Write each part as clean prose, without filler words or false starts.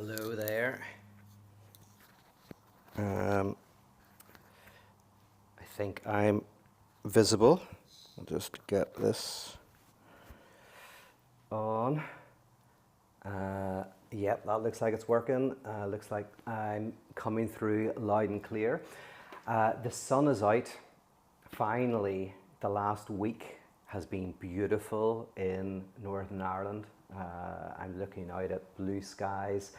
Hello there. I think I'm visible. I'll just get this on. Yep, that looks like it's working. Looks like I'm coming through loud and clear. The sun is out. Finally, the last week has been beautiful in Northern Ireland. I'm looking out at blue skies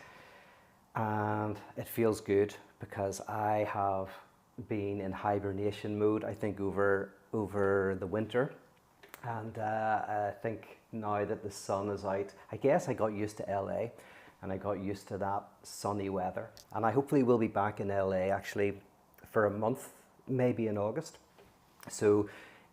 and it feels good because I have been in hibernation mode, I think, over the winter. And I think now that the sun is out, I guess I got used to LA and I got used to that sunny weather. And I hopefully will be back in LA actually for a month, maybe in August. So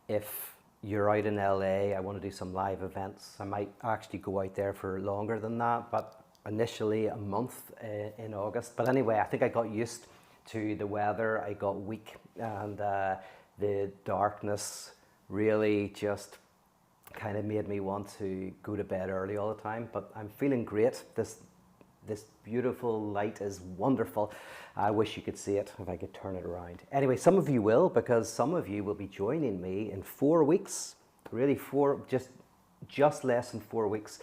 if you're out in LA, I want to do some live events. I might actually go out there for longer than that, but initially a month in August. But anyway, I think I got used to the weather. I got weak and the darkness really just kind of made me want to go to bed early all the time. But I'm feeling great. This beautiful light is wonderful. I wish you could see it if I could turn it around. Anyway, some of you will, because some of you will be joining me in 4 weeks. Really, just less than 4 weeks.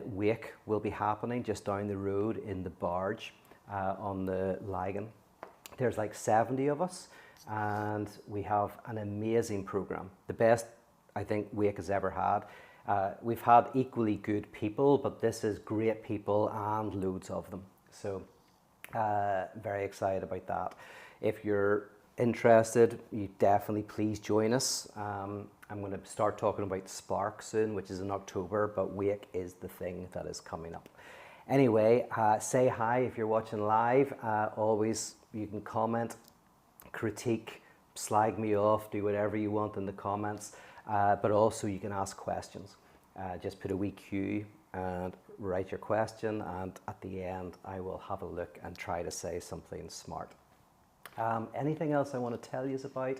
Wake will be happening just down the road in the barge on the Lagan. There's like 70 of us, and we have an amazing program. The best I think Wake has ever had. We've had equally good people, but this is great people and loads of them. So very excited about that. If you're interested, you definitely please join us. I'm going to start talking about Spark soon, which is in October, but Wake is the thing that is coming up. Anyway, say hi if you're watching live. Always, you can comment, critique, slag me off, do whatever you want in the comments. But also you can ask questions. Just put a wee Q and write your question, and at the end I will have a look and try to say something smart. Anything else I want to tell you about?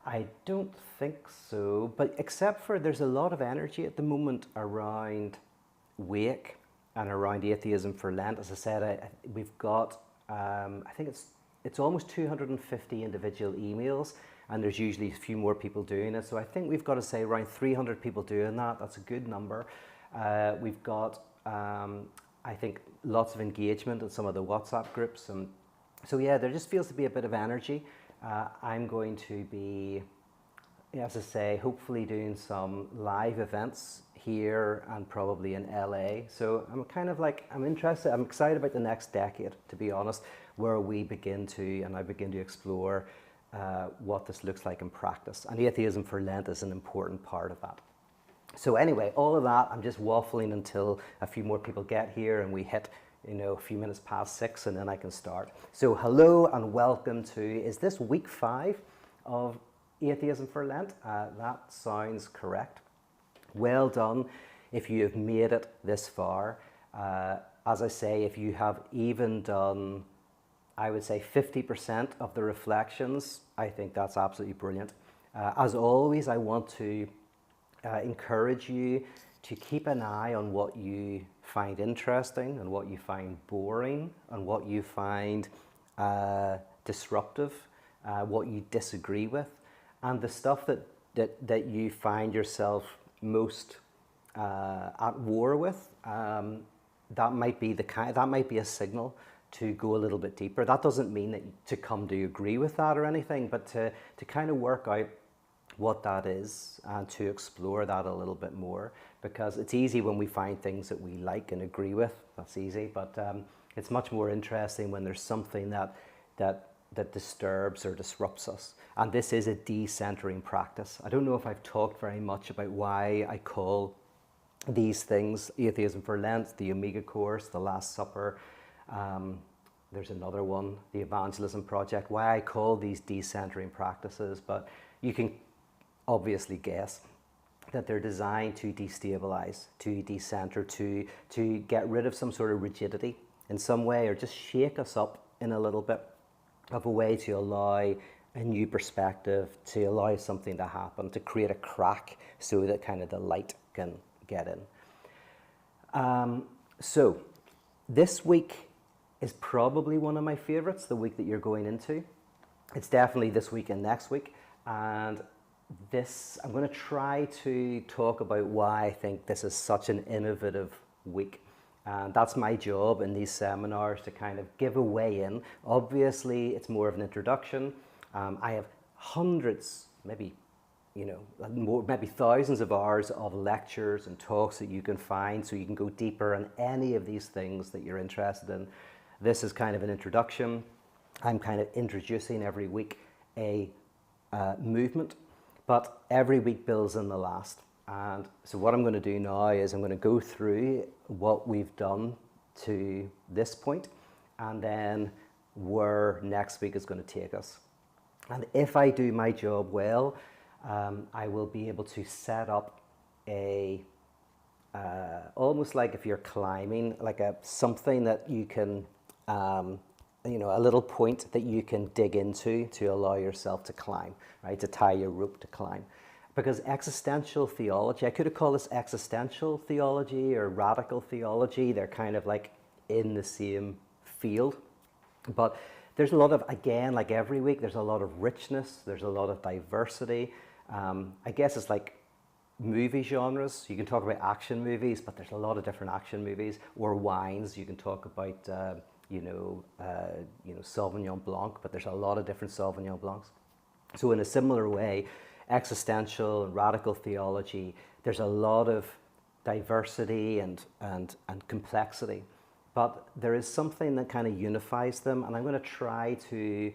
I don't think so, but except for there's a lot of energy at the moment around Wake and around Atheism for Lent. As I said, we've got, I think it's almost 250 individual emails, and there's usually a few more people doing it. So I think we've got to say around 300 people doing that. That's a good number. We've got, I think, lots of engagement in some of the WhatsApp groups. And so yeah, there just feels to be a bit of energy. I'm going to be, as I say, hopefully doing some live events here and probably in LA. So I'm kind of like, I'm excited about the next decade, to be honest, where I begin to explore what this looks like in practice. And Atheism for Lent is an important part of that. So anyway, all of that, I'm just waffling until a few more people get here and we hit, a few minutes past 6, and then I can start. So hello and welcome to, is this week 5 of Atheism for Lent? That sounds correct. Well done if you have made it this far. As I say, if you have even done, I would say 50% of the reflections, I think that's absolutely brilliant. As always, I want to encourage you to keep an eye on what you find interesting and what you find boring and what you find disruptive, what you disagree with, and the stuff that you find yourself most at war with. That might be a signal to go a little bit deeper. That doesn't mean that to come to agree with that or anything, but to kind of work out what that is and to explore that a little bit more, because it's easy when we find things that we like and agree with. That's easy, but it's much more interesting when there's something that disturbs or disrupts us. And this is a decentering practice. I don't know if I've talked very much about why I call these things Atheism for Lent, the Omega Course, the Last Supper. There's another one, the Evangelism Project, why I call these decentering practices, but you can obviously guess that they're designed to destabilize, to decenter, to get rid of some sort of rigidity in some way, or just shake us up in a little bit of a way to allow a new perspective, to allow something to happen, to create a crack so that kind of the light can get in. So This week is probably one of my favorites, the week that you're going into. It's definitely this week and next week. And I'm going to try to talk about why I think this is such an innovative week. And that's my job in these seminars, to kind of give a way in. Obviously, it's more of an introduction. I have hundreds, maybe thousands of hours of lectures and talks that you can find, so you can go deeper on any of these things that you're interested in. This is kind of an introduction. I'm kind of introducing every week a movement, but every week builds on the last. And so what I'm going to do now is I'm going to go through what we've done to this point, and then where next week is going to take us. And if I do my job well, I will be able to set up almost like if you're climbing, like something that you can, a little point that you can dig into to allow yourself to climb, right? To tie your rope to climb. Because existential theology, I could have called this existential theology or radical theology. They're kind of like in the same field. But there's a lot of, again, like every week, there's a lot of richness, there's a lot of diversity. I guess it's like movie genres. You can talk about action movies, but there's a lot of different action movies. Or wines, you can talk about, Sauvignon Blanc, but there's a lot of different Sauvignon Blancs. So in a similar way, existential and radical theology, there's a lot of diversity and complexity. But there is something that kind of unifies them, and I'm going to try to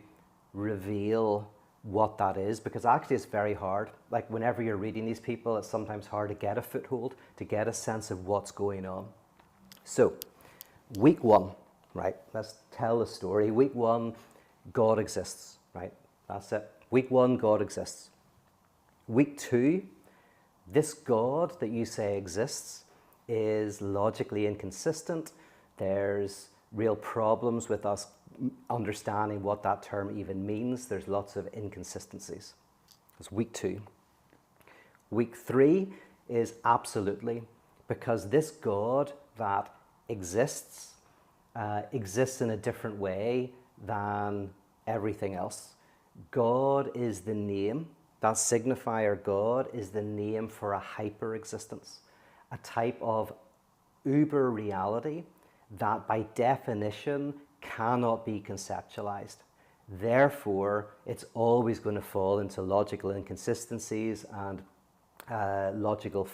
reveal what that is, because actually it's very hard. Like whenever you're reading these people, it's sometimes hard to get a foothold, to get a sense of what's going on. So, week one, right? Let's tell the story. Week one, God exists, right? That's it. Week one, God exists. Week two, this God that you say exists is logically inconsistent. There's real problems with us understanding what that term even means. There's lots of inconsistencies. That's week two. Week three is absolutely, because this God that exists in a different way than everything else. God is the name, that signifier God is the name for a hyper-existence, a type of uber reality that by definition cannot be conceptualized. Therefore, it's always going to fall into logical inconsistencies and logical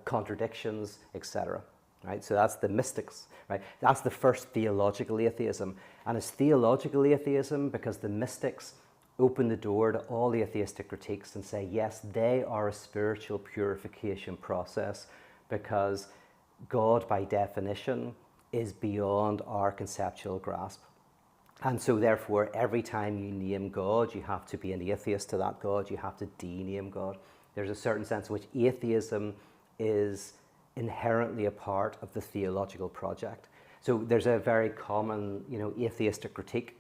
contradictions, etc. Right? So that's the mystics. Right? That's the first theological atheism. And it's theological atheism because the mystics open the door to all the atheistic critiques and say, yes, they are a spiritual purification process, because God, by definition, is beyond our conceptual grasp. And so therefore, every time you name God, you have to be an atheist to that God. You have to dename God. There's a certain sense in which atheism is inherently a part of the theological project. So there's a very common, atheistic critique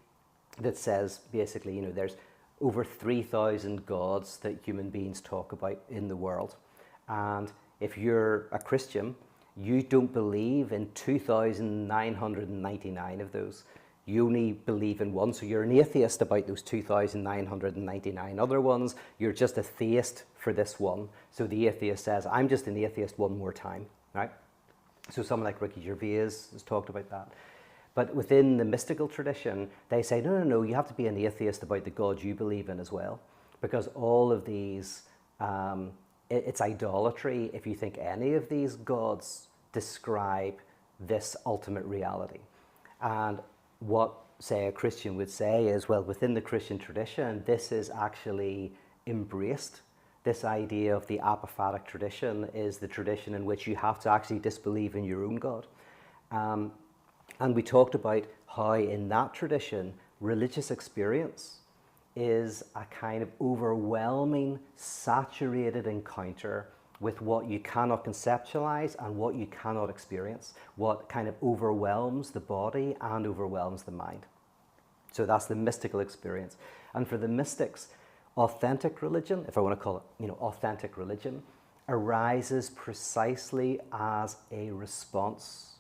that says basically, there's over 3,000 gods that human beings talk about in the world. And if you're a Christian, you don't believe in 2,999 of those. You only believe in one, so you're an atheist about those 2,999 other ones. You're just a theist for this one. So the atheist says, I'm just an atheist one more time, right? So someone like Ricky Gervais has talked about that. But within the mystical tradition, they say, no, you have to be an atheist about the God you believe in as well. Because all of these, it's idolatry if you think any of these gods describe this ultimate reality. And what, say, a Christian would say is, well, within the Christian tradition, this is actually embraced. This idea of the apophatic tradition is the tradition in which you have to actually disbelieve in your own God. And we talked about how in that tradition, religious experience is a kind of overwhelming, saturated encounter with what you cannot conceptualize and what you cannot experience, what kind of overwhelms the body and overwhelms the mind. So that's the mystical experience. And for the mystics, authentic religion, if I want to call it, authentic religion, arises precisely as a response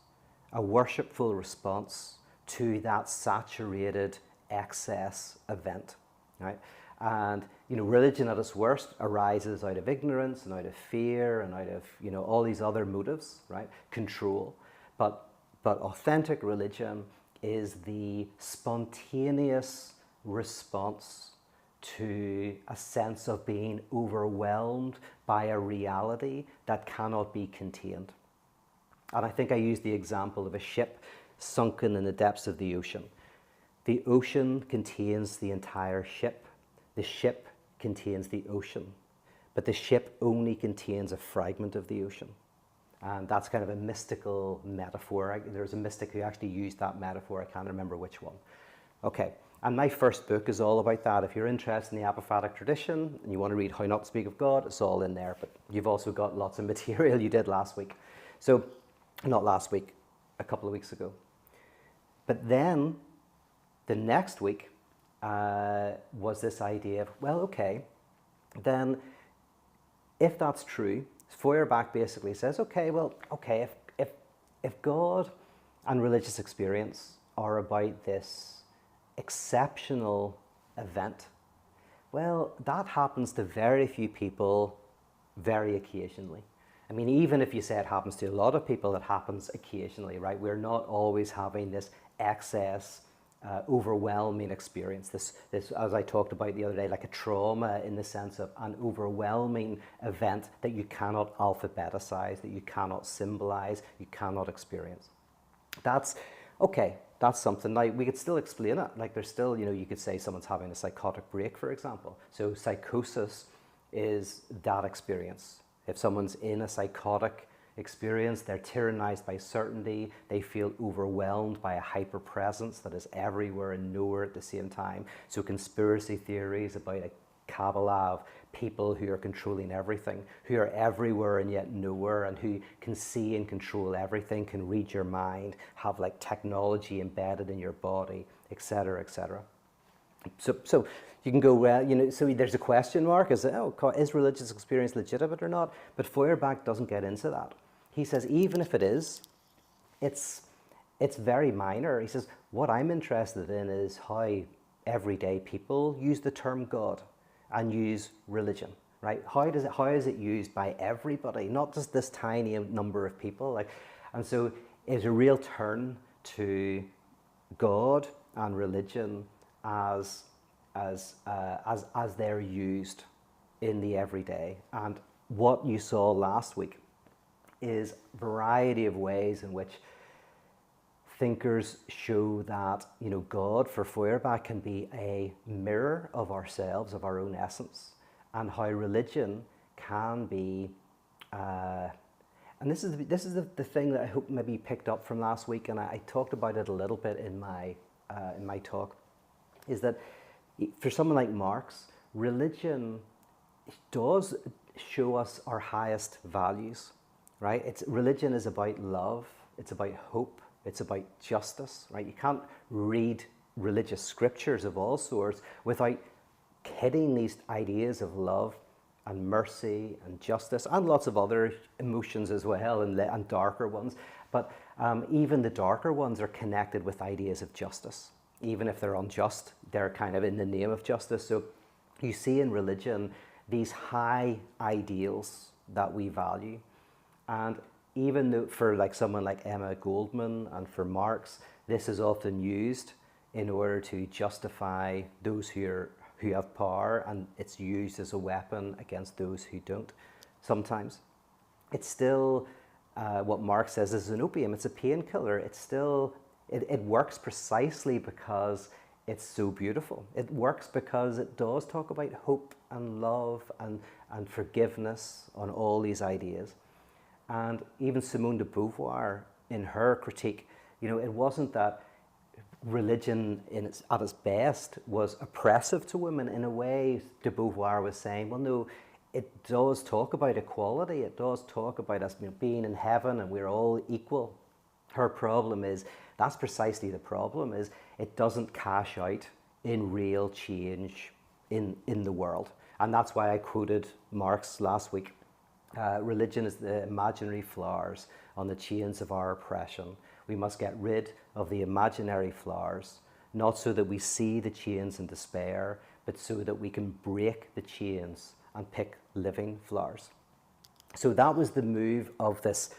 a worshipful response to that saturated excess event, right? And religion at its worst arises out of ignorance and out of fear and out of all these other motives, right? Control, but authentic religion is the spontaneous response to a sense of being overwhelmed by a reality that cannot be contained. And I think I used the example of a ship sunken in the depths of the ocean. The ocean contains the entire ship. The ship contains the ocean. But the ship only contains a fragment of the ocean. And that's kind of a mystical metaphor. There's a mystic who actually used that metaphor. I can't remember which one. Okay, and my first book is all about that. If you're interested in the apophatic tradition and you want to read How Not to Speak of God, it's all in there. But you've also got lots of material you did last week. So, not last week, a couple of weeks ago. But then, the next week was this idea of, well, okay, then if that's true, Feuerbach basically says, if God and religious experience are about this exceptional event, well, that happens to very few people very occasionally. I mean, even if you say it happens to a lot of people, it happens occasionally, right? We're not always having this excess, overwhelming experience. This, as I talked about the other day, like a trauma in the sense of an overwhelming event that you cannot alphabeticize, that you cannot symbolize, you cannot experience. That's okay. That's something. Like, we could still explain it. Like, there's still, you could say someone's having a psychotic break, for example. So psychosis is that experience. If someone's in a psychotic experience, they're tyrannized by certainty, they feel overwhelmed by a hyper-presence that is everywhere and nowhere at the same time. So conspiracy theories about a Kabbalah of people who are controlling everything, who are everywhere and yet nowhere, and who can see and control everything, can read your mind, have like technology embedded in your body, etc., etc. So you can go, well, so there's a question mark, is religious experience legitimate or not? But Feuerbach doesn't get into that. He says, even if it is, it's very minor. He says, what I'm interested in is how everyday people use the term God and use religion, right? How is it used by everybody, not just this tiny number of people? And so it's a real turn to God and religion as they're used in the everyday. And what you saw last week is a variety of ways in which thinkers show that God for Feuerbach can be a mirror of ourselves, of our own essence, and how religion can be. And this is the thing that I hope maybe you picked up from last week, and I talked about it a little bit in my talk, is that for someone like Marx, religion does show us our highest values, right? Religion is about love, it's about hope, it's about justice, right? You can't read religious scriptures of all sorts without hitting these ideas of love and mercy and justice and lots of other emotions as well, and darker ones. But even the darker ones are connected with ideas of justice. Even if they're unjust, they're kind of in the name of justice. So you see in religion these high ideals that we value. And even though for like someone like Emma Goldman and for Marx, this is often used in order to justify those who have power, and it's used as a weapon against those who don't sometimes. It's still, what Marx says is an opium, it's a painkiller. It's still, it works precisely because it's so beautiful. It works because it does talk about hope and love and forgiveness on all these ideas. And even Simone de Beauvoir, in her critique, it wasn't that religion at its best was oppressive to women. In a way, de Beauvoir was saying, well, no, it does talk about equality. It does talk about us being in heaven and we're all equal. Her problem is, that's precisely the problem, is it doesn't cash out in real change in the world. And that's why I quoted Marx last week. Religion is the imaginary flowers on the chains of our oppression, We must get rid of the imaginary flowers, not so that we see the chains in despair, but so that we can break the chains and pick living flowers. So that was the move of this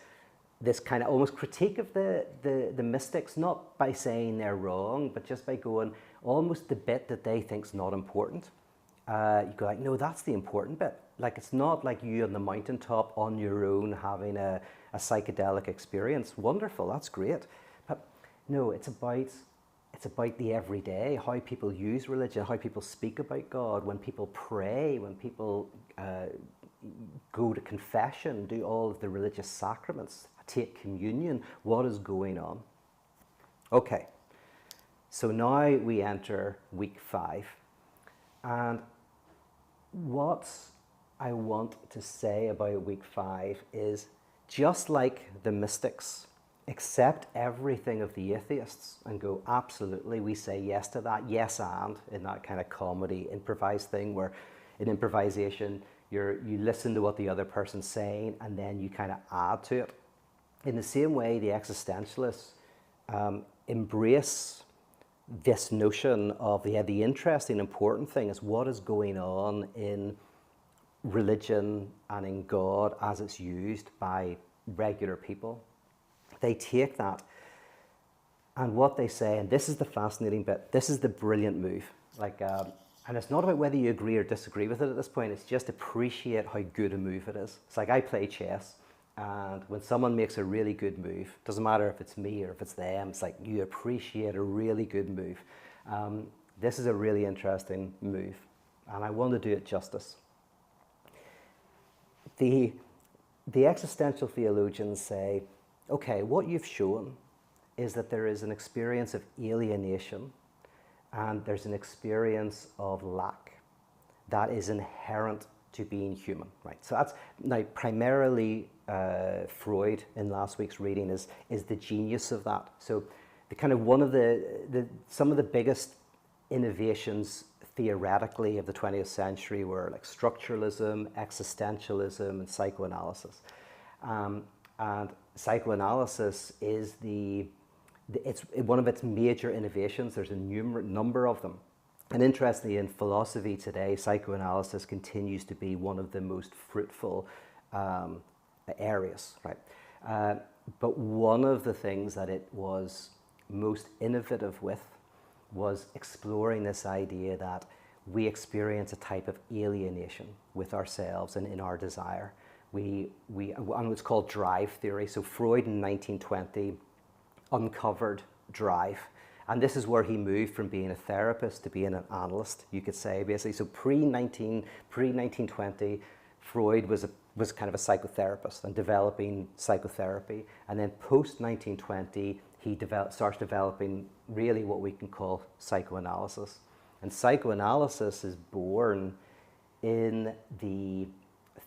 kind of almost critique of the mystics, not by saying they're wrong, but just by going almost the bit that they think's not important. You go like, no, that's the important bit. Like, it's not like you on the mountaintop on your own having a psychedelic experience. Wonderful, that's great. But no, it's about the everyday, how people use religion, how people speak about God, when people pray, when people go to confession, do all of the religious sacraments, take communion, what is going on? Okay, so now we enter week 5. And what I want to say about week 5 is, just like the mystics accept everything of the atheists and go, absolutely, we say yes to that, yes and, in that kind of comedy improvised thing where in improvisation you listen to what the other person's saying and then you kind of add to it. In the same way, the existentialists embrace this notion of the interesting, important thing is what is going on in religion and in God as it's used by regular people. They take that, and what they say, and this is the fascinating bit, this is the brilliant move, and it's not about whether you agree or disagree with it at this point, it's just appreciate how good a move it is. It's like I play chess, and when someone makes a really good move, doesn't matter if it's me or if it's them, it's like you appreciate a really good move. This is a really interesting move, and I want to do it justice. The existential theologians say, okay, what you've shown is that there is an experience of alienation and there's an experience of lack that is inherent to being human, right? So that's now primarily Freud in last week's reading is the genius of that. So the kind of one of some of the biggest innovations theoretically of the 20th century were like structuralism, existentialism, and psychoanalysis. And psychoanalysis is it's one of its major innovations. There's a number of them. And interestingly, in philosophy today, psychoanalysis continues to be one of the most fruitful areas, right? But one of the things that it was most innovative with was exploring this idea that we experience a type of alienation with ourselves and in our desire. And it's called drive theory. So Freud in 1920 uncovered drive. And this is where he moved from being a therapist to being an analyst, you could say, basically. So pre-1920, Freud was kind of a psychotherapist and developing psychotherapy. And then post-1920, he starts developing really what we can call psychoanalysis. And psychoanalysis is born in the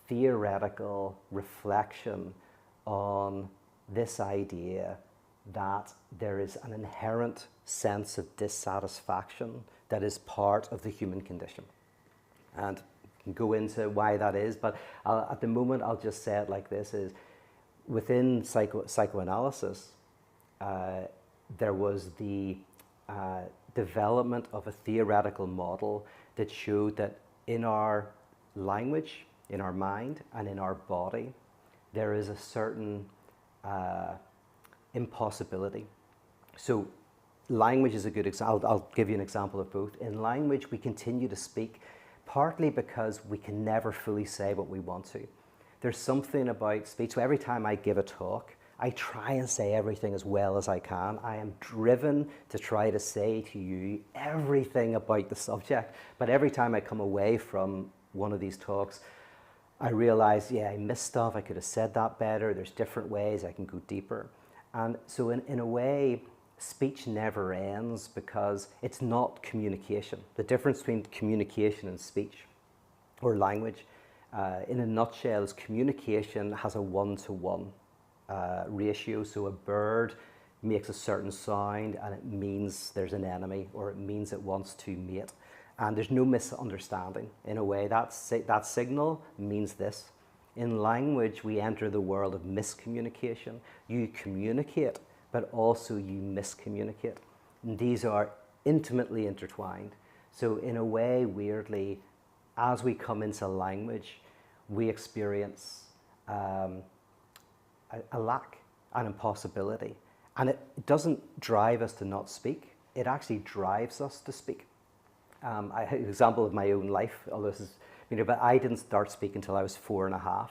theoretical reflection on this idea that there is an inherent sense of dissatisfaction that is part of the human condition. And we can go into why that is, but at the moment I'll just say it like this, is within psychoanalysis, there was the development of a theoretical model that showed that in our language, in our mind, and in our body, there is a certain impossibility. So language is a good example. I'll give you an example of both. In language, we continue to speak partly because we can never fully say what we want to. There's something about speech. So every time I give a talk, I try and say everything as well as I can. I am driven to try to say to you everything about the subject. But every time I come away from one of these talks, I realize, I missed stuff. I could have said that better. There's different ways I can go deeper. And so in a way, speech never ends because it's not communication. The difference between communication and speech or language, in a nutshell, is communication has a one-to-one ratio. So a bird makes a certain sound and it means there's an enemy or it means it wants to mate. And there's no misunderstanding. In a way, that signal means this. In language, we enter the world of miscommunication. You communicate, but also you miscommunicate. And these are intimately intertwined. So in a way, weirdly, as we come into language, we experience a lack, an impossibility. And it doesn't drive us to not speak, it actually drives us to speak. I have an example of my own life, although this is, but I didn't start speaking until I was 4.5.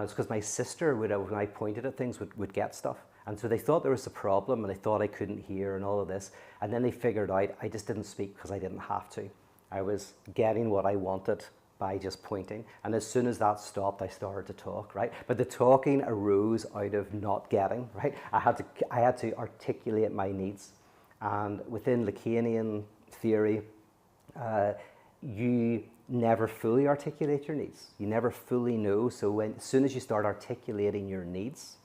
It's because my sister, when I pointed at things, would get stuff. And so they thought there was a problem, and they thought I couldn't hear and all of this. And then they figured out I just didn't speak because I didn't have to. I was getting what I wanted by just pointing. And as soon as that stopped, I started to talk, right? But the talking arose out of not getting, right? I had to articulate my needs. And within Lacanian theory, you never fully articulate your needs. You never fully know. So as soon as you start articulating your needs,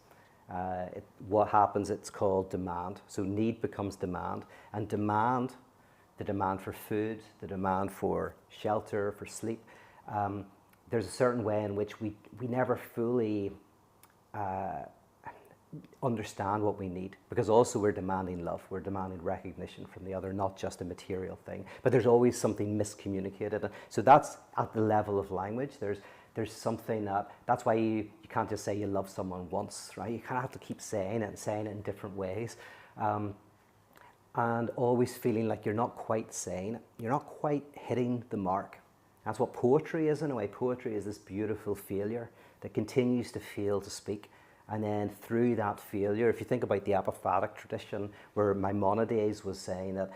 what happens, it's called demand. So need becomes demand. And demand, the demand for food, the demand for shelter, for sleep, there's a certain way in which we never fully understand what we need, because also we're demanding love, we're demanding recognition from the other, not just a material thing, but there's always something miscommunicated. So that's at the level of language. There's something that's why you can't just say you love someone once, right? You kind of have to keep saying it in different ways, and always feeling like you're not quite saying it, you're not quite hitting the mark. That's what poetry is in a way. Poetry is this beautiful failure that continues to fail to speak. And then through that failure, if you think about the apophatic tradition, where Maimonides was saying that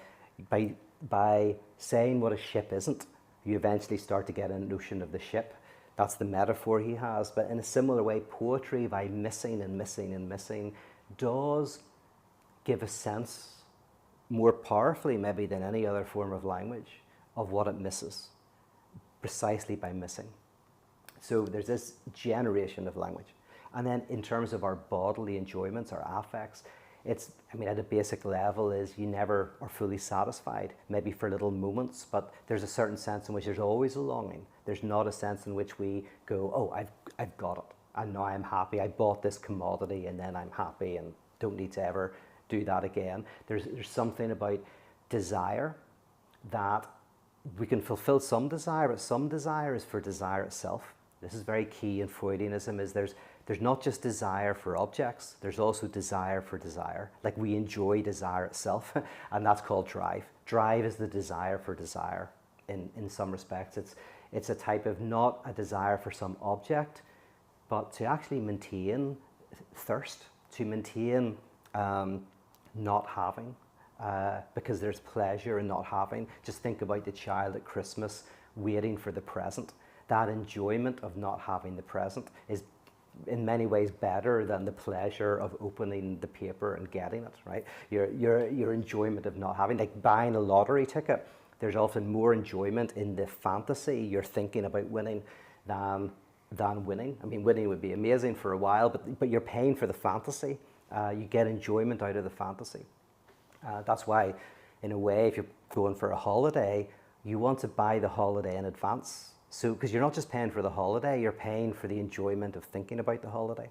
by saying what a ship isn't, you eventually start to get a notion of the ship. That's the metaphor he has. But in a similar way, poetry, by missing and missing and missing, does give a sense, more powerfully maybe than any other form of language, of what it misses, precisely by missing. So there's this generation of language. And then in terms of our bodily enjoyments, our affects, at a basic level is you never are fully satisfied, maybe for little moments, but there's a certain sense in which there's always a longing. There's not a sense in which we go, oh, I've got it, and now I'm happy. I bought this commodity and then I'm happy and don't need to ever do that again. There's something about desire that we can fulfill some desire, but some desire is for desire itself. This is very key in Freudianism, is there's not just desire for objects, there's also desire for desire. Like we enjoy desire itself, and that's called drive. Drive is the desire for desire in some respects. It's a type of not a desire for some object, but to actually maintain thirst, to maintain not having, because there's pleasure in not having. Just think about the child at Christmas waiting for the present. That enjoyment of not having the present is in many ways better than the pleasure of opening the paper and getting it, right? Your enjoyment of not having, like buying a lottery ticket, there's often more enjoyment in the fantasy you're thinking about winning than winning. I mean, winning would be amazing for a while, but you're paying for the fantasy. You get enjoyment out of the fantasy. That's why, in a way, if you're going for a holiday, you want to buy the holiday in advance. So, because you're not just paying for the holiday, you're paying for the enjoyment of thinking about the holiday.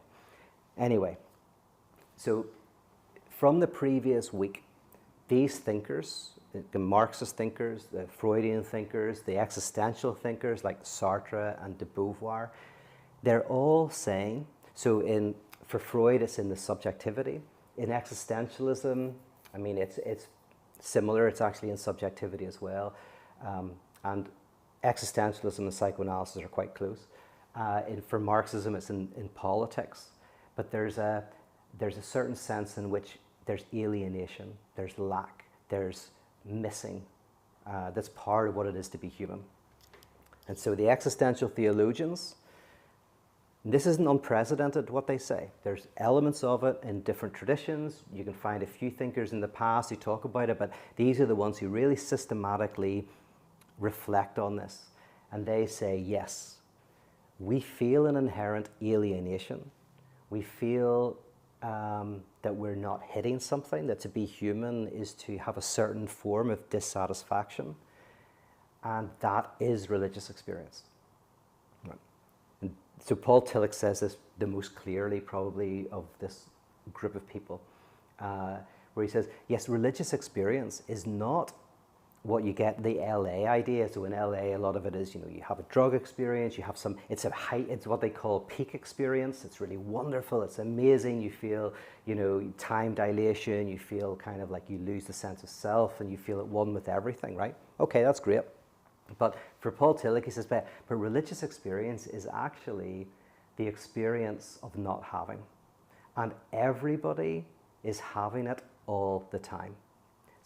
Anyway, so from the previous week, these thinkers, the Marxist thinkers, the Freudian thinkers, the existential thinkers like Sartre and de Beauvoir, they're all saying, so for Freud, it's in the subjectivity. In existentialism, I mean, it's similar. It's actually in subjectivity as well. And existentialism and psychoanalysis are quite close. For Marxism, it's in politics. But there's a certain sense in which there's alienation, there's lack, there's missing. That's part of what it is to be human. And so the existential theologians, this isn't unprecedented what they say. There's elements of it in different traditions. You can find a few thinkers in the past who talk about it, but these are the ones who really systematically reflect on this. And they say, yes, we feel an inherent alienation. We feel that we're not hitting something, that to be human is to have a certain form of dissatisfaction. And that is religious experience. Right. And so Paul Tillich says this the most clearly probably of this group of people. where he says, yes, religious experience is not what you get the LA idea. So in LA, a lot of it is, you have a drug experience, you have some, it's what they call peak experience. It's really wonderful, it's amazing. You feel, time dilation, you feel kind of like you lose the sense of self and you feel at one with everything, right? Okay, that's great. But for Paul Tillich, he says, but religious experience is actually the experience of not having. And everybody is having it all the time.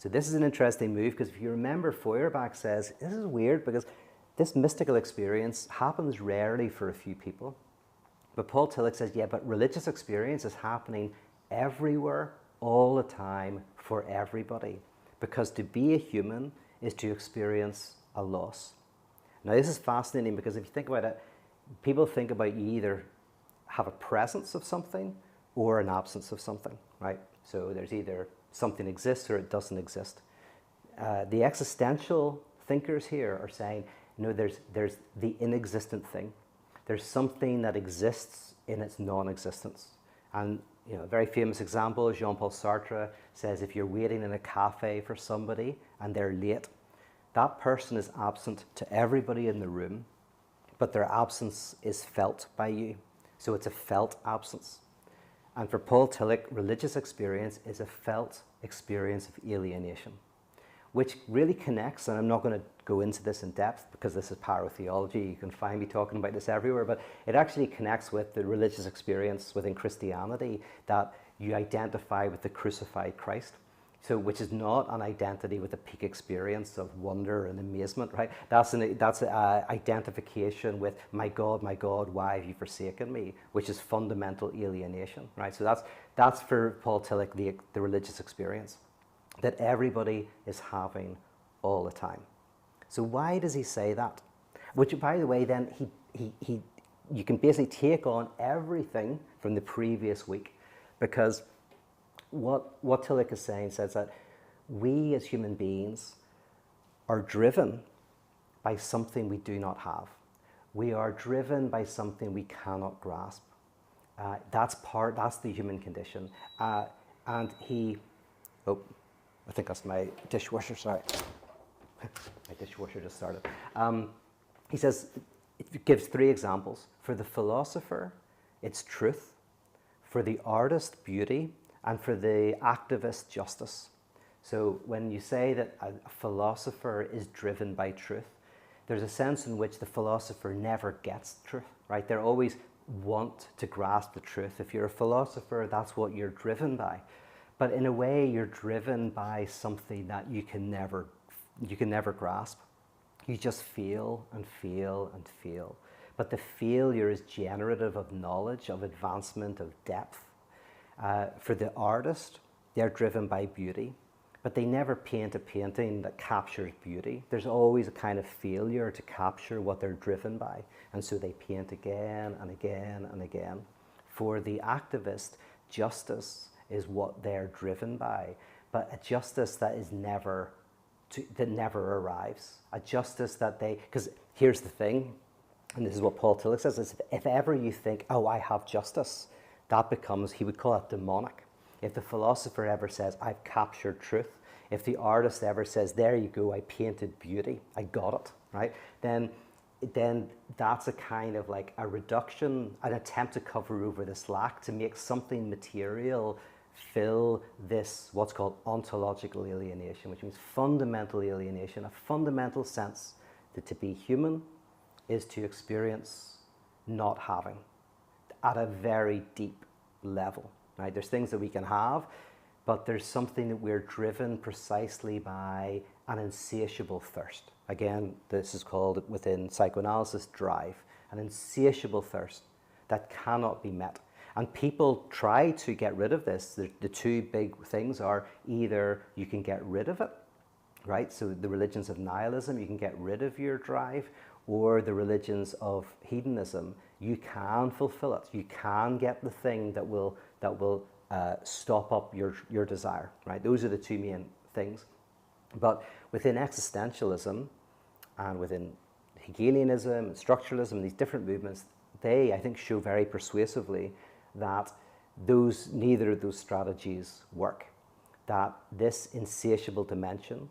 So this is an interesting move, because if you remember, Feuerbach says, this is weird because this mystical experience happens rarely for a few people. But Paul Tillich says, yeah, but religious experience is happening everywhere, all the time, for everybody. Because to be a human is to experience a loss. Now this is fascinating, because if you think about it, people think about you either have a presence of something or an absence of something, right? So there's either something exists or it doesn't exist. The existential thinkers here are saying, there's the inexistent thing. There's something that exists in its non-existence. And a very famous example, Jean-Paul Sartre says, if you're waiting in a cafe for somebody and they're late, that person is absent to everybody in the room, but their absence is felt by you. So it's a felt absence. And for Paul Tillich, religious experience is a felt experience of alienation, which really connects, and I'm not going to go into this in depth because this is parotheology, you can find me talking about this everywhere, but it actually connects with the religious experience within Christianity that you identify with the crucified Christ. So, which is not an identity with a peak experience of wonder and amazement, right? That's an identification with, my God, why have you forsaken me? Which is fundamental alienation, right? So that's for Paul Tillich, the religious experience that everybody is having all the time. So why does he say that? Which, by the way, then you can basically take on everything from the previous week, because what Tillich is saying says that we as human beings are driven by something we do not have. We are driven by something we cannot grasp. That's the human condition. And I think that's my dishwasher, sorry. My dishwasher just started. He says, it gives 3 examples. For the philosopher, it's truth. For the artist, beauty. And for the activist, justice. So when you say that a philosopher is driven by truth, there's a sense in which the philosopher never gets truth, right? They always want to grasp the truth. If you're a philosopher, that's what you're driven by. But in a way, you're driven by something that you can never grasp. You just feel and feel and feel. But the failure is generative of knowledge, of advancement, of depth. For the artist, they're driven by beauty, but they never paint a painting that captures beauty. There's always a kind of failure to capture what they're driven by, and so they paint again and again and again. For the activist, justice is what they're driven by, but a justice that never arrives. A justice that because here's the thing, and this is what Paul Tillich says, is if ever you think, oh, I have justice, that becomes, he would call it demonic. If the philosopher ever says, I've captured truth, if the artist ever says, there you go, I painted beauty, I got it, right? Then that's a kind of like a reduction, an attempt to cover over this lack, to make something material fill this, what's called ontological alienation, which means fundamental alienation, a fundamental sense that to be human is to experience not having, at a very deep level, right? There's things that we can have, but there's something that we're driven precisely by an insatiable thirst. Again, this is called within psychoanalysis drive, an insatiable thirst that cannot be met. And people try to get rid of this. The 2 big things are either you can get rid of it, right? So the religions of nihilism, you can get rid of your drive, or the religions of hedonism, you can fulfill it. You can get the thing that will stop up your desire, right? Those are the 2 main things. But within existentialism and within Hegelianism and structuralism, these different movements, they, I think, show very persuasively that neither of those strategies work. That this insatiable dimension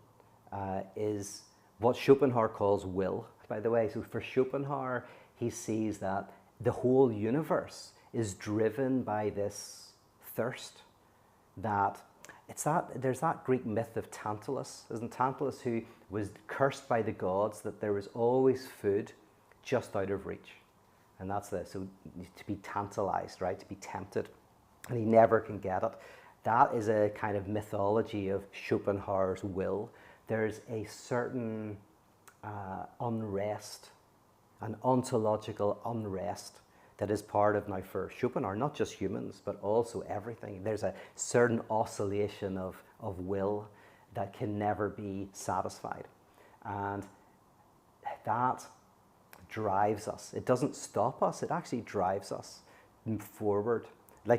is what Schopenhauer calls will, by the way. So for Schopenhauer, he sees that the whole universe is driven by this thirst. There's that Greek myth of Tantalus, isn't Tantalus, who was cursed by the gods that there was always food just out of reach. And that's so to be tantalized, right, to be tempted, and he never can get it. That is a kind of mythology of Schopenhauer's will. There's a certain unrest, an ontological unrest that is part of, now for Schopenhauer, not just humans, but also everything. There's a certain oscillation of will that can never be satisfied. And that drives us. It doesn't stop us, it actually drives us forward.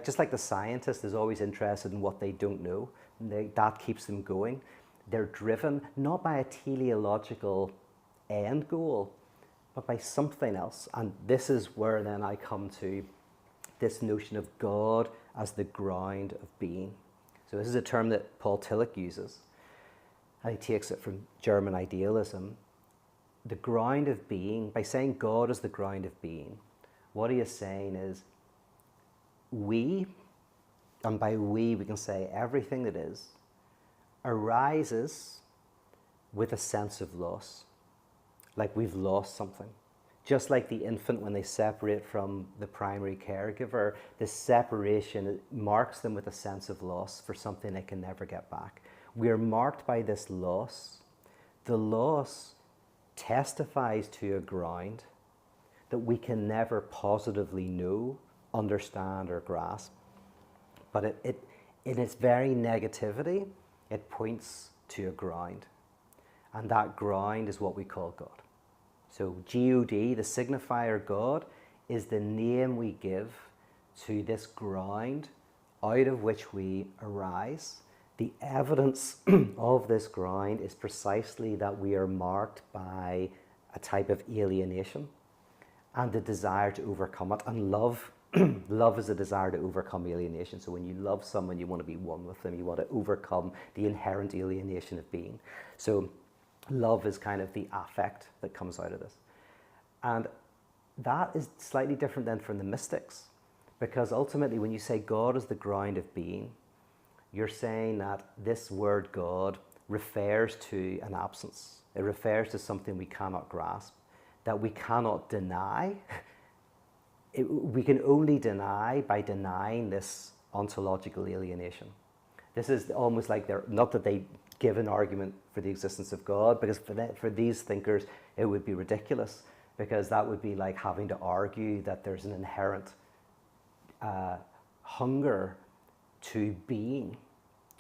Just like the scientist is always interested in what they don't know, that keeps them going. They're driven not by a teleological end goal, but by something else. And this is where then I come to this notion of God as the ground of being. So this is a term that Paul Tillich uses, and he takes it from German idealism. The ground of being, by saying God is the ground of being, what he is saying is we, and by we can say everything that is, arises with a sense of loss. Like we've lost something. Just like the infant when they separate from the primary caregiver, this separation marks them with a sense of loss for something they can never get back. We are marked by this loss. The loss testifies to a ground that we can never positively know, understand, or grasp. But it in its very negativity, it points to a ground. And that ground is what we call God. So God, the signifier God, is the name we give to this ground out of which we arise. The evidence of this ground is precisely that we are marked by a type of alienation and the desire to overcome it. And love, love is a desire to overcome alienation. So when you love someone, you want to be one with them. You want to overcome the inherent alienation of being. So love is kind of the affect that comes out of this. And that is slightly different than from the mystics, because ultimately when you say God is the ground of being, you're saying that this word God refers to an absence. It refers to something we cannot grasp, that we cannot deny. We can only deny by denying this ontological alienation. This is almost like not that they give an argument for the existence of God, because for these thinkers it would be ridiculous, because that would be like having to argue that there's an inherent hunger to being,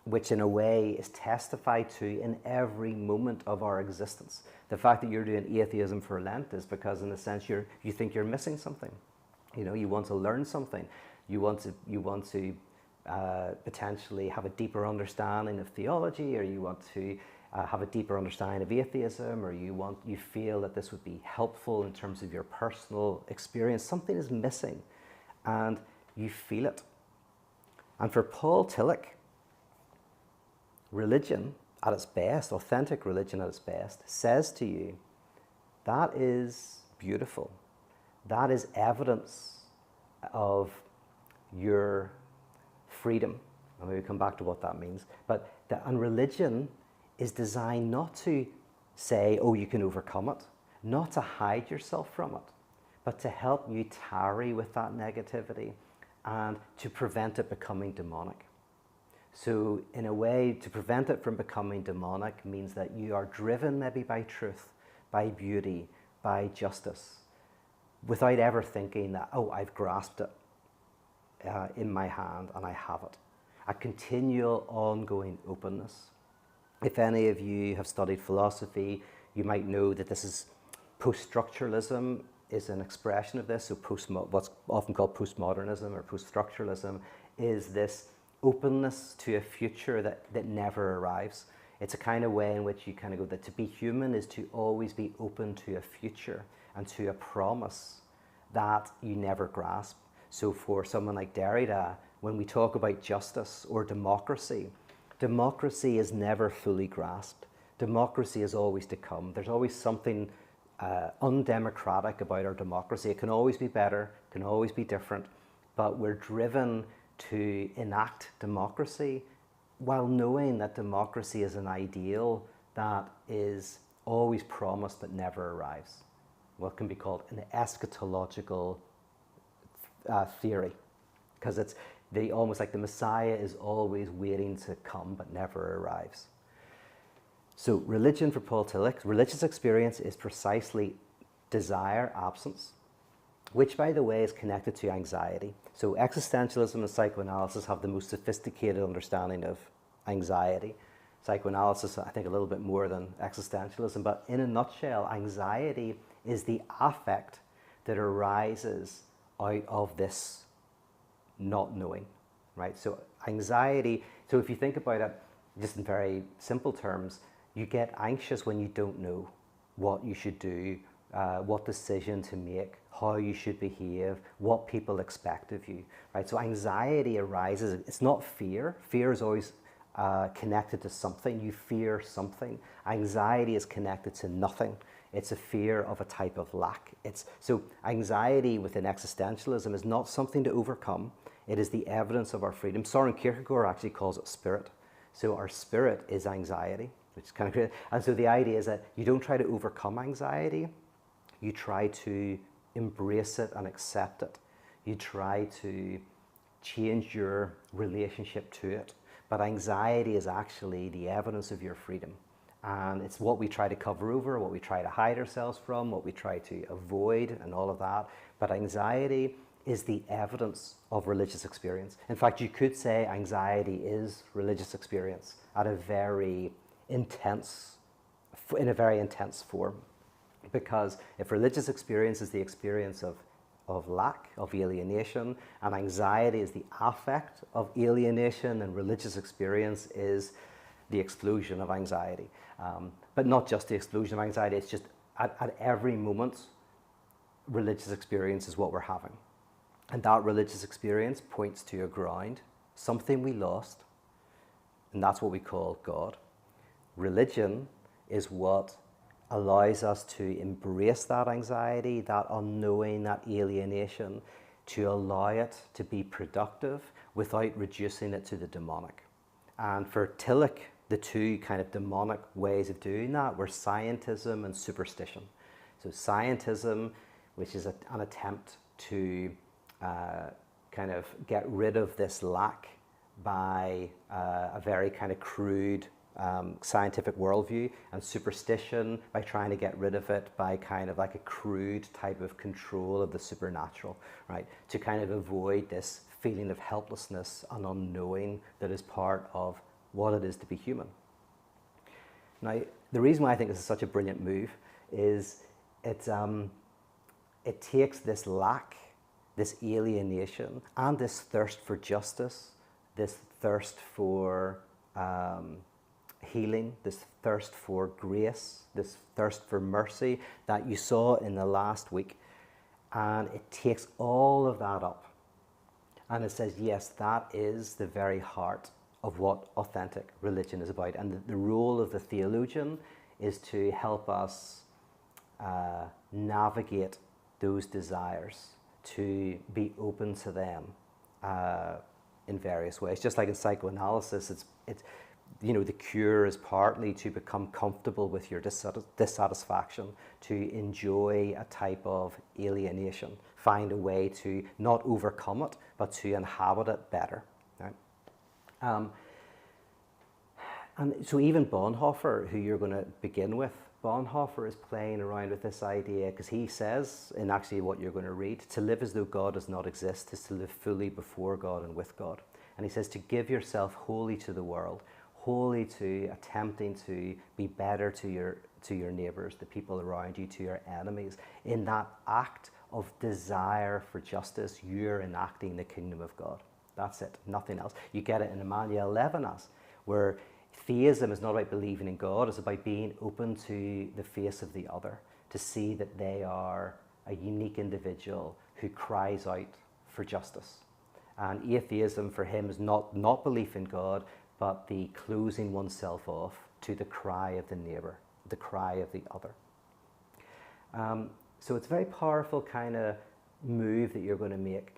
which in a way is testified to in every moment of our existence. The fact that you're doing atheism for Lent is because in a sense you think you're missing something. You know, you want to learn something. You want to potentially have a deeper understanding of theology, or you want to have a deeper understanding of atheism, or you feel that this would be helpful in terms of your personal experience. Something is missing, and you feel it. And for Paul Tillich, religion at its best, authentic religion at its best, says to you, that is beautiful. That is evidence of your freedom. And we'll come back to what that means. And religion is designed not to say, oh, you can overcome it, not to hide yourself from it, but to help you tarry with that negativity and to prevent it becoming demonic. So in a way, to prevent it from becoming demonic means that you are driven maybe by truth, by beauty, by justice, without ever thinking that, oh, I've grasped it in my hand and I have it. A continual, ongoing openness. If any of you have studied philosophy, you might know that this is post-structuralism is an expression of this. So what's often called postmodernism or post-structuralism is this openness to a future that never arrives. It's a kind of way in which you kind of go that to be human is to always be open to a future and to a promise that you never grasp. So for someone like Derrida, when we talk about justice or democracy, democracy is never fully grasped. Democracy is always to come. There's always something undemocratic about our democracy. It can always be better, can always be different, but we're driven to enact democracy while knowing that democracy is an ideal that is always promised but never arrives. What can be called an eschatological theory, because it's almost like the Messiah is always waiting to come but never arrives. So religion for Paul Tillich, religious experience is precisely desire absence, which, by the way, is connected to anxiety. So existentialism and psychoanalysis have the most sophisticated understanding of anxiety. Psychoanalysis, I think, a little bit more than existentialism, but in a nutshell, anxiety is the affect that arises out of this not knowing, right? So anxiety, so if you think about it just in very simple terms, you get anxious when you don't know what you should do, what decision to make, how you should behave, what people expect of you, right? So anxiety arises, it's not fear. Fear is always connected to something. You fear something. Anxiety is connected to nothing. It's a fear of a type of lack. So anxiety within existentialism is not something to overcome. It is the evidence of our freedom. Soren Kierkegaard actually calls it spirit. So our spirit is anxiety, which is kind of great. And so the idea is that you don't try to overcome anxiety. You try to embrace it and accept it. You try to change your relationship to it. But anxiety is actually the evidence of your freedom. And it's what we try to cover over, what we try to hide ourselves from, what we try to avoid, and all of that. But anxiety is the evidence of religious experience. In fact, you could say anxiety is religious experience in a very intense form. Because if religious experience is the experience of lack, of alienation, and anxiety is the affect of alienation, and religious experience is the exclusion of anxiety. But not just the exclusion of anxiety, it's just at every moment, religious experience is what we're having. And that religious experience points to a ground, something we lost, and that's what we call God. Religion is what allows us to embrace that anxiety, that unknowing, that alienation, to allow it to be productive without reducing it to the demonic. And for Tillich, the two kind of demonic ways of doing that were scientism and superstition. So scientism, which is an attempt to kind of get rid of this lack by a very kind of crude scientific worldview, and superstition by trying to get rid of it by kind of like a crude type of control of the supernatural, right? To kind of avoid this feeling of helplessness and unknowing that is part of what it is to be human. Now, the reason why I think this is such a brilliant move is it takes this lack, this alienation, and this thirst for justice, this thirst for healing, this thirst for grace, this thirst for mercy that you saw in the last week, and it takes all of that up and it says, yes, that is the very heart of what authentic religion is about. And the role of the theologian is to help us navigate those desires, to be open to them in various ways. Just like in psychoanalysis, it's the cure is partly to become comfortable with your dissatisfaction, to enjoy a type of alienation, find a way to not overcome it, but to inhabit it better. Right? And so even Bonhoeffer, who you're going to begin with, Bonhoeffer is playing around with this idea because he says, in actually what you're going to read, to live as though God does not exist is to live fully before God and with God. And he says to give yourself wholly to the world, wholly to attempting to be better to your neighbours, the people around you, to your enemies. In that act of desire for justice, you're enacting the kingdom of God. That's it, nothing else. You get it in Emmanuel Levinas, where theism is not about believing in God, it's about being open to the face of the other, to see that they are a unique individual who cries out for justice. And atheism for him is not belief in God, but the closing oneself off to the cry of the neighbor, the cry of the other. So it's a very powerful kind of move that you're going to make.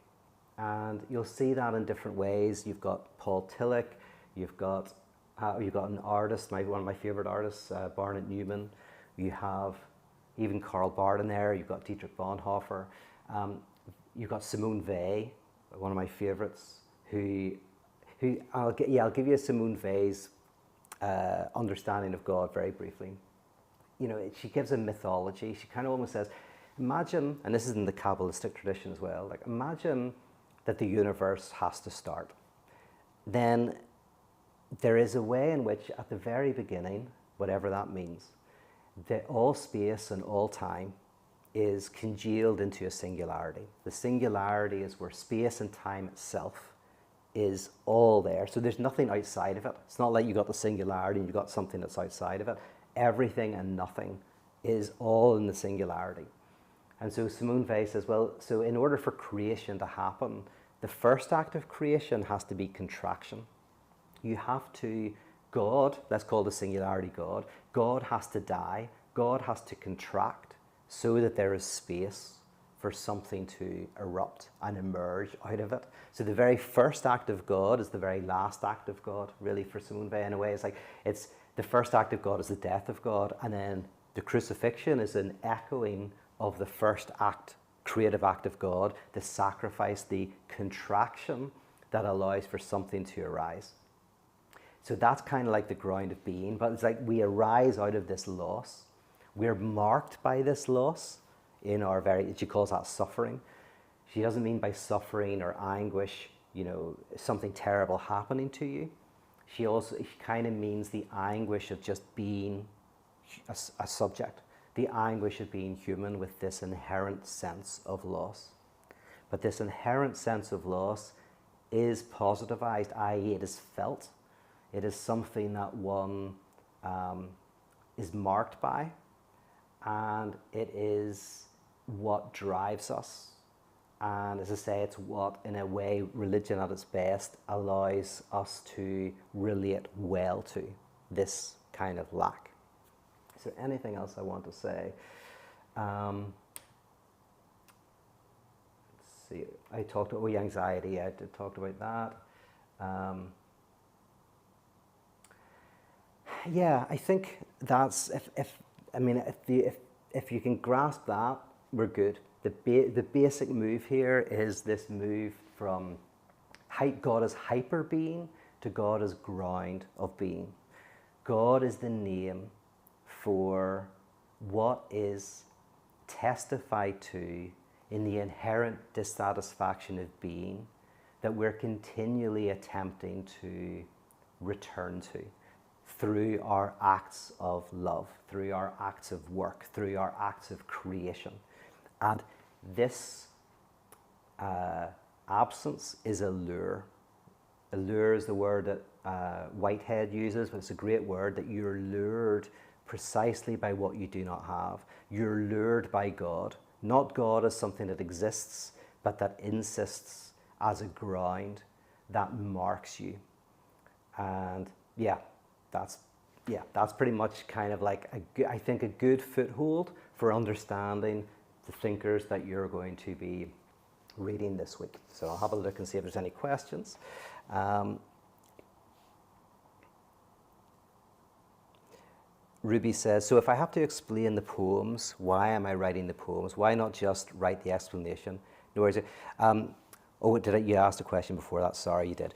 And you'll see that in different ways. You've got Paul Tillich, you've got an artist, one of my favorite artists, Barnett Newman. You have even Karl Barth in there. You've got Dietrich Bonhoeffer. You've got Simone Weil, one of my favorites, who I'll give you Simone Weil's understanding of God very briefly. You know, she gives a mythology. She kind of almost says, imagine, and this is in the Kabbalistic tradition as well, like imagine that the universe has to start. Then there is a way in which at the very beginning, whatever that means, that all space and all time is congealed into a singularity. The singularity is where space and time itself is all there. So there's nothing outside of it. It's not like you got the singularity and you got something that's outside of it. Everything and nothing is all in the singularity. And so Simone Weil says, well, so in order for creation to happen, the first act of creation has to be contraction. You have to, God, let's call the singularity God, God has to die, God has to contract so that there is space for something to erupt and emerge out of it. So the very first act of God is the very last act of God, really, for Simone Weil in a way. It's the first act of God is the death of God, and then the crucifixion is an echoing of the first act, creative act of God, the sacrifice, the contraction that allows for something to arise. So that's kind of like the ground of being, but it's like we arise out of this loss. We're marked by this loss in our she calls that suffering. She doesn't mean by suffering or anguish, you know, something terrible happening to you. She kind of means the anguish of just being a subject, the anguish of being human with this inherent sense of loss. But this inherent sense of loss is positivized, i.e. it is felt. It is something that one is marked by, and it is what drives us. And as I say, it's what, in a way, religion at its best allows us to relate well to, this kind of lack. Is there anything else I want to say? Let's see. I talked about anxiety. I talked about that. Yeah, I think that's if you can grasp that, we're good. The basic move here is this move from God as hyper being to God as ground of being. God is the name for what is testified to in the inherent dissatisfaction of being that we're continually attempting to return to through our acts of love, through our acts of work, through our acts of creation. And this absence is a lure. A lure is the word that Whitehead uses, but it's a great word, that you're lured precisely by what you do not have. You're lured by God, not God as something that exists, but that insists as a ground that marks you. And that's pretty much kind of like, I think, a good foothold for understanding the thinkers that you're going to be reading this week. So I'll have a look and see if there's any questions. Ruby says, so if I have to explain the poems, why am I writing the poems? Why not just write the explanation? No worries. You asked a question before that? Sorry, you did.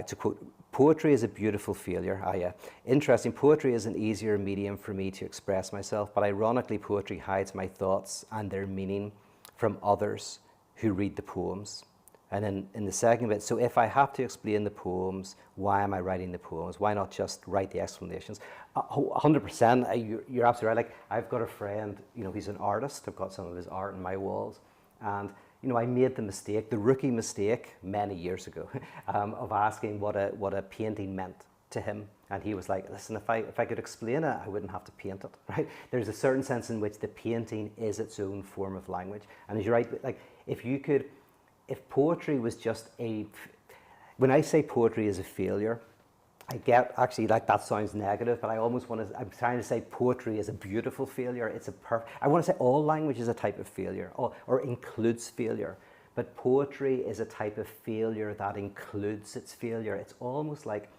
To quote, poetry is a beautiful failure. Yeah. Interesting. Poetry is an easier medium for me to express myself, but ironically, poetry hides my thoughts and their meaning from others who read the poems. And then in the second bit, so if I have to explain the poems, why am I writing the poems? Why not just write the explanations? 100%, you're absolutely right. Like, I've got a friend, he's an artist. I've got some of his art on my walls. And, I made the rookie mistake many years ago of asking what a painting meant to him. And he was like, listen, if I could explain it, I wouldn't have to paint it, right? There's a certain sense in which the painting is its own form of language. And as you're right, like, if you could if poetry was just when I say poetry is a failure, I get actually like that sounds negative, but I almost want to, I'm trying to say poetry is a beautiful failure. I want to say all language is a type of failure or includes failure, but poetry is a type of failure that includes its failure. It's almost like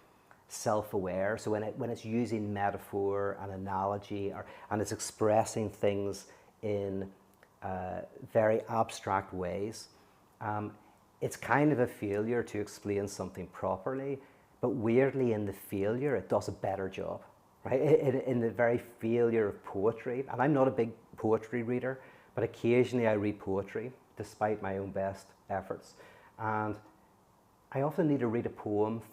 self-aware. So when it's using metaphor and analogy and it's expressing things in very abstract ways, it's kind of a failure to explain something properly. But weirdly, in the failure, it does a better job, right? In the very failure of poetry, and I'm not a big poetry reader, but occasionally I read poetry, despite my own best efforts. And I often need to read a poem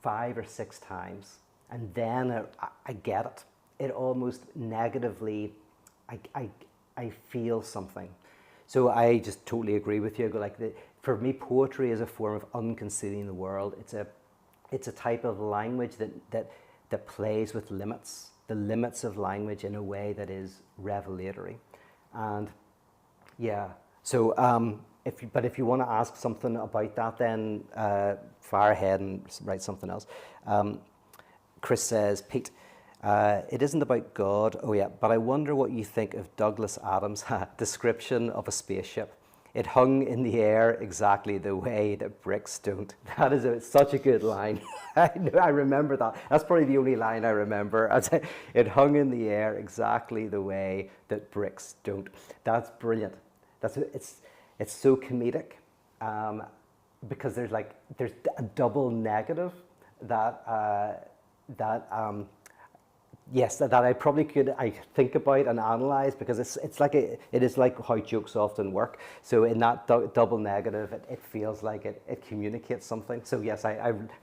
5 or 6 times, and then I get it. It almost negatively, I feel something. So I just totally agree with you. For me, poetry is a form of unconcealing the world. It's a type of language that plays with limits, the limits of language in a way that is revelatory. And yeah, so if you want to ask something about that, then fire ahead and write something else. Chris says, Pete, it isn't about God, oh yeah, but I wonder what you think of Douglas Adams' description of a spaceship. It hung in the air exactly the way that bricks don't. That is such a good line. I remember that. That's probably the only line I remember. It hung in the air exactly the way that bricks don't. That's brilliant. It's so comedic because there's a double negative that yes, that I probably could think about and analyze, because it is like how jokes often work. So in that double negative, it feels like it communicates something. So yes,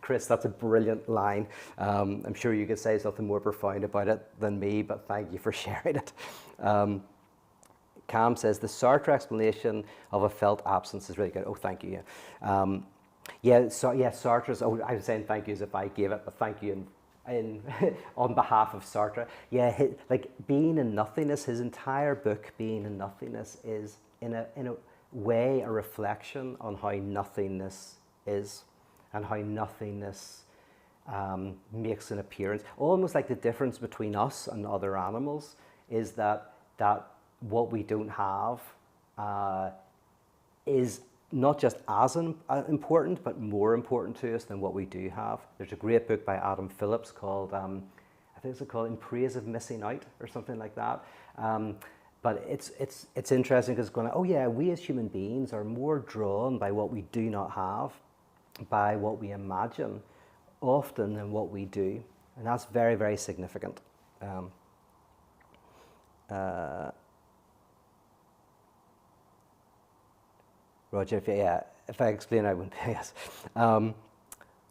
Chris, that's a brilliant line. I'm sure you could say something more profound about it than me, but thank you for sharing it. Cam says, the Sartre explanation of a felt absence is really good. Oh, thank you. Sartre's, I was saying thank you as if I gave it, but thank you on behalf of Sartre. Yeah, like Being in Nothingness, his entire book, Being in Nothingness, is in a way a reflection on how nothingness is and how nothingness makes an appearance. Almost like the difference between us and other animals is that what we don't have is not just as important, but more important to us than what we do have. There's a great book by Adam Phillips called, I think it's called In Praise of Missing Out, or something like that. But it's interesting because it's going, oh yeah, we as human beings are more drawn by what we do not have, by what we imagine, often than what we do. And that's very, very significant. Roger, if I explain, I wouldn't. Yes. Oh,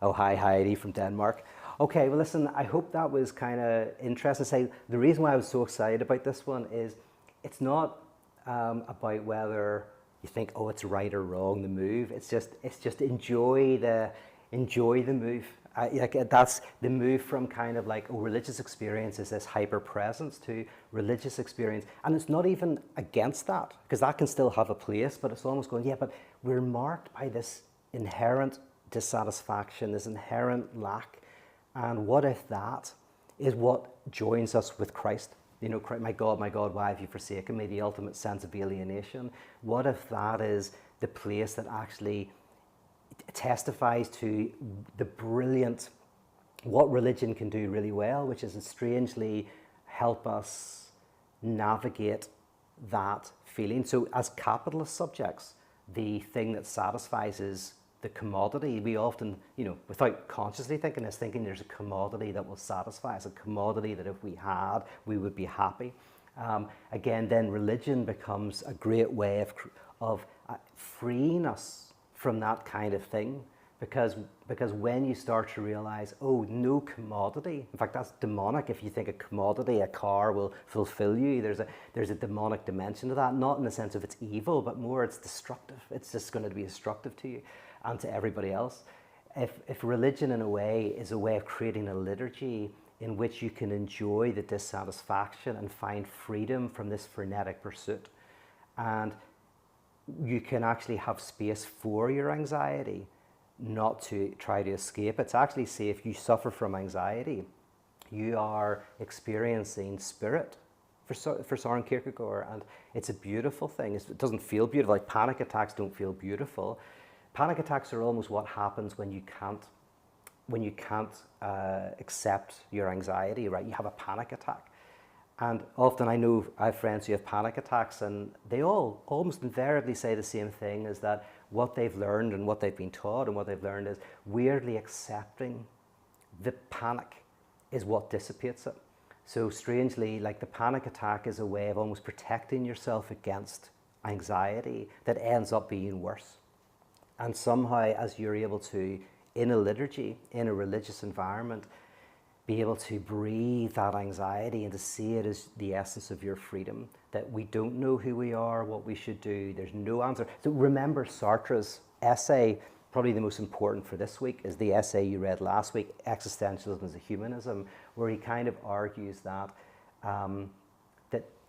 hi, Heidi from Denmark. Okay, well, listen, I hope that was kind of interesting. The reason why I was so excited about this one is it's not about whether you think, oh, it's right or wrong, the move. It's just enjoy the move. That's the move from kind of like, oh, religious experience is this hyper presence to religious experience. And it's not even against that, because that can still have a place, but it's almost going, yeah, but we're marked by this inherent dissatisfaction, this inherent lack. And what if that is what joins us with Christ? You know, my God, why have you forsaken me? The ultimate sense of alienation. What if that is the place that actually testifies to the brilliant, what religion can do really well, which is strangely help us navigate that feeling. So as capitalist subjects, the thing that satisfies is the commodity. We often, without consciously thinking there's a commodity that will satisfy us, a commodity that if we had, we would be happy. Again, then religion becomes a great way of freeing us from that kind of thing, because when you start to realize, oh, no commodity, in fact that's demonic. If you think a commodity, a car, will fulfill you, there's a demonic dimension to that, not in the sense of it's evil, but more it's destructive. It's just going to be destructive to you and to everybody else. If religion in a way is a way of creating a liturgy in which you can enjoy the dissatisfaction and find freedom from this frenetic pursuit, and you can actually have space for your anxiety, not to try to escape. It's actually say if you suffer from anxiety, you are experiencing spirit for Søren Kierkegaard, and it's a beautiful thing. It doesn't feel beautiful, like panic attacks don't feel beautiful. Panic attacks are almost what happens when you can't accept your anxiety, right? You have a panic attack. And often I know I have friends who have panic attacks, and they all almost invariably say the same thing, is that what they've learned and what they've been taught and what they've learned is weirdly accepting the panic is what dissipates it. So strangely, like the panic attack is a way of almost protecting yourself against anxiety that ends up being worse. And somehow, as you're able to, in a liturgy, in a religious environment, be able to breathe that anxiety and to see it as the essence of your freedom, that we don't know who we are, what we should do, there's no answer. So remember Sartre's essay, probably the most important for this week, is the essay you read last week, Existentialism as a Humanism, where he kind of argues that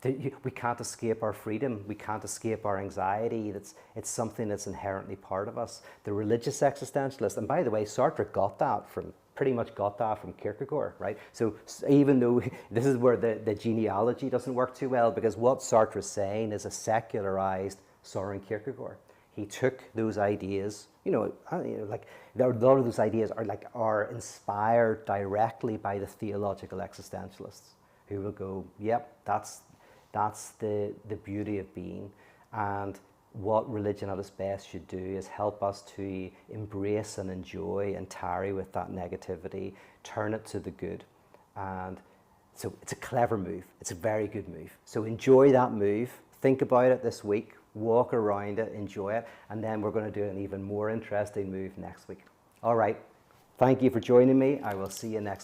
we can't escape our freedom, we can't escape our anxiety, it's something that's inherently part of us. The religious existentialist, and by the way, Sartre pretty much got that from Kierkegaard, right? So even though this is where the genealogy doesn't work too well, because what Sartre is saying is a secularized Søren Kierkegaard. He took those ideas, like a lot of those ideas are inspired directly by the theological existentialists, who will go, yep, that's the beauty of being. And what religion at its best should do is help us to embrace and enjoy and tarry with that negativity, turn it to the good. And so it's a clever move. It's a very good move. So enjoy that move. Think about it this week. Walk around it, enjoy it. And then we're going to do an even more interesting move next week. All right. Thank you for joining me. I will see you next week.